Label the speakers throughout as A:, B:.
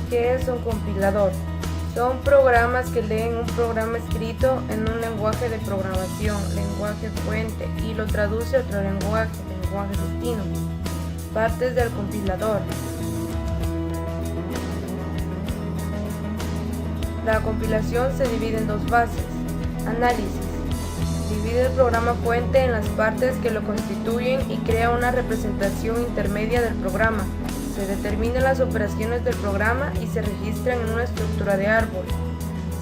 A: ¿Qué es un compilador? Son programas que leen un programa escrito en un lenguaje de programación, lenguaje fuente, y lo traduce a otro lenguaje destino. Partes del compilador. La compilación se divide en dos fases. Análisis. Divide el programa fuente en las partes que lo constituyen y crea una representación intermedia del programa. Se determinan las operaciones del programa y se registran en una estructura de árbol.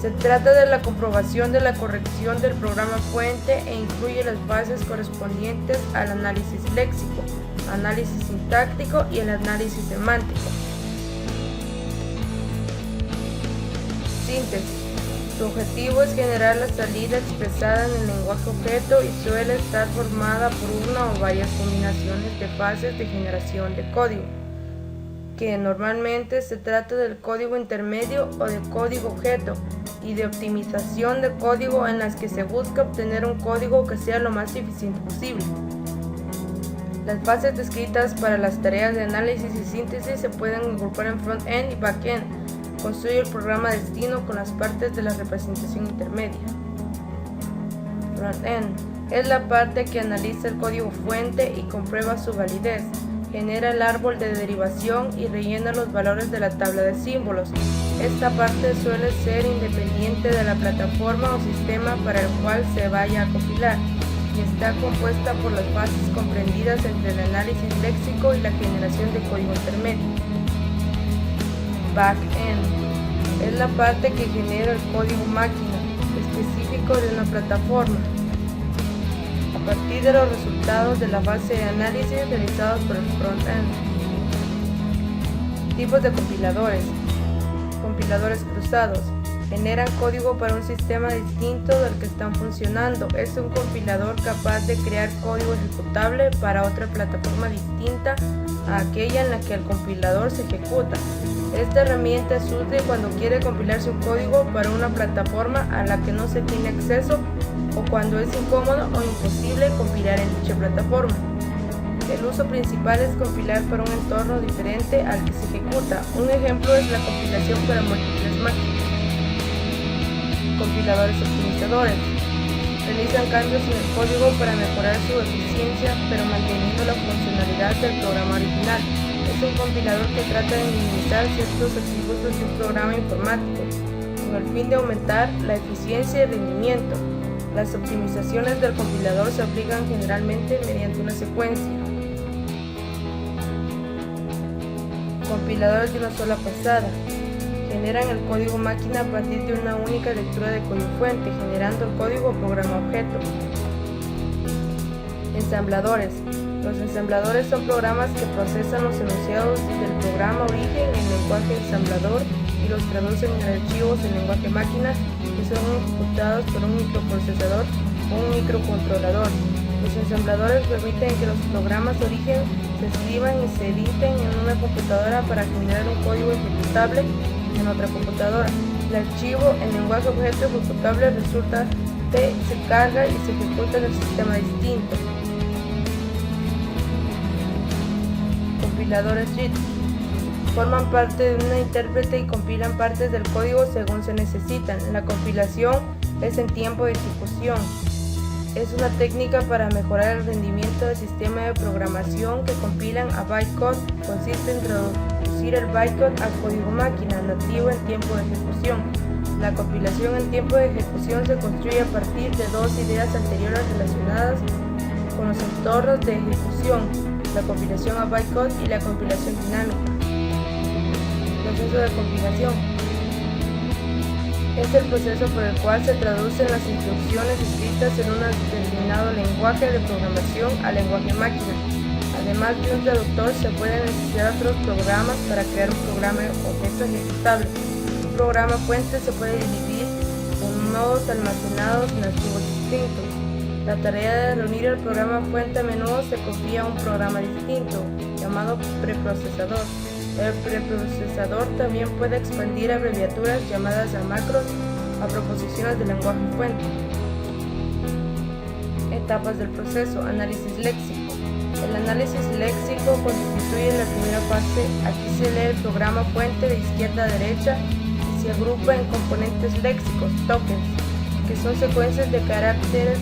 A: Se trata de la comprobación de la corrección del programa fuente e incluye las fases correspondientes al análisis léxico, análisis sintáctico y el análisis semántico. Síntesis. Su objetivo es generar la salida expresada en el lenguaje objeto y suele estar formada por una o varias combinaciones de fases de generación de código, que normalmente se trata del código intermedio o de código objeto, y de optimización de código en las que se busca obtener un código que sea lo más eficiente posible. Las fases descritas para las tareas de análisis y síntesis se pueden agrupar en front-end y back-end. Construye el programa destino con las partes de la representación intermedia. Front-end es la parte que analiza el código fuente y comprueba su validez. Genera el árbol de derivación y rellena los valores de la tabla de símbolos. Esta parte suele ser independiente de la plataforma o sistema para el cual se vaya a compilar y está compuesta por las fases comprendidas entre el análisis léxico y la generación de código intermedio. Back-end es la parte que genera el código máquina específico de una plataforma a partir de los resultados de la fase de análisis realizados por el front-end. Tipos de compiladores. Compiladores cruzados. Generan código para un sistema distinto del que están funcionando. Es un compilador capaz de crear código ejecutable para otra plataforma distinta a aquella en la que el compilador se ejecuta. Esta herramienta es útil cuando quiere compilarse un código para una plataforma a la que no se tiene acceso o cuando es incómodo o imposible compilar en dicha plataforma. El uso principal es compilar para un entorno diferente al que se ejecuta. Un ejemplo es la compilación para múltiples máquinas. Compiladores optimizadores. Realizan cambios en el código para mejorar su eficiencia, pero manteniendo la funcionalidad del programa original. Es un compilador que trata de minimizar ciertos atributos de un programa informático, con el fin de aumentar la eficiencia y el rendimiento. Las optimizaciones del compilador se aplican generalmente mediante una secuencia. Compiladores de una sola pasada. Generan el código máquina a partir de una única lectura de código fuente, generando el código programa objeto. Ensambladores. Los ensambladores son programas que procesan los enunciados del programa origen en lenguaje ensamblador y los traducen en archivos en lenguaje máquina que son ejecutados por un microprocesador o un microcontrolador. Los ensambladores permiten que los programas origen se escriban y se editen en una computadora para generar un código ejecutable en otra computadora. El archivo en lenguaje objeto ejecutable resulta se carga y se ejecuta en el sistema distinto. Compiladores JIT forman parte de una intérprete y compilan partes del código según se necesitan. La compilación es en tiempo de ejecución. Es una técnica para mejorar el rendimiento del sistema de programación que compilan a bytecode. Consiste en traducir el bytecode a código máquina nativo en tiempo de ejecución. La compilación en tiempo de ejecución se construye a partir de dos ideas anteriores relacionadas con los entornos de ejecución: la compilación a bytecode y la compilación dinámica. Proceso de compilación es el proceso por el cual se traducen las instrucciones escritas en un determinado lenguaje de programación al lenguaje máquina. Además de un traductor, se pueden necesitar otros programas para crear un programa objeto ejecutable. Un programa fuente se puede dividir en nodos almacenados en archivos distintos. La tarea de reunir el programa fuente a menudo se confía a un programa distinto, llamado preprocesador. El preprocesador también puede expandir abreviaturas llamadas a macros a proposiciones del lenguaje fuente. Etapas del proceso. Análisis léxico. El análisis léxico constituye la primera fase. Aquí se lee el programa fuente de izquierda a derecha y se agrupa en componentes léxicos, tokens, que son secuencias de caracteres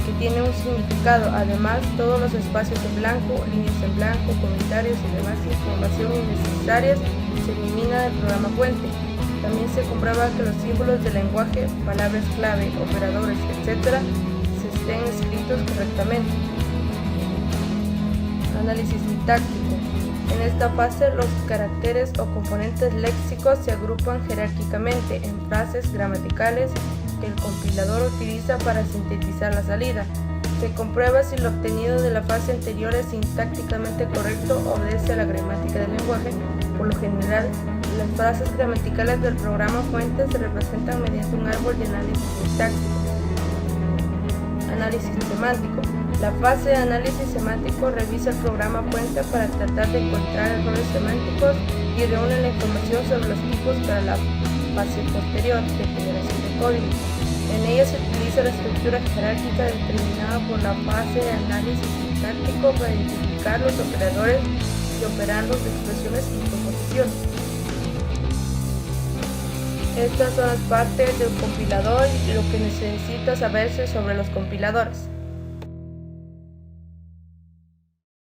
A: que tienen un significado. Además, todos los espacios en blanco, líneas en blanco, comentarios y demás información innecesarias se elimina del programa fuente. También se comprueba que los símbolos del lenguaje, palabras clave, operadores, etc., se estén escritos correctamente. Análisis sintáctico. En esta fase, los caracteres o componentes léxicos se agrupan jerárquicamente en frases gramaticales que el compilador utiliza para sintetizar la salida. Se comprueba si lo obtenido de la fase anterior es sintácticamente correcto o obedece a la gramática del lenguaje. Por lo general, las frases gramaticales del programa fuente se representan mediante un árbol de análisis sintáctico. Análisis semántico. La fase de análisis semántico revisa el programa fuente para tratar de encontrar errores semánticos y reúne la información sobre los tipos para la fase posterior de generación de código. En ella se utiliza la estructura jerárquica determinada por la fase de análisis sintáctico para identificar los operadores y operandos de expresiones y proposiciones. Estas son las partes del compilador y lo que necesita saberse sobre los compiladores.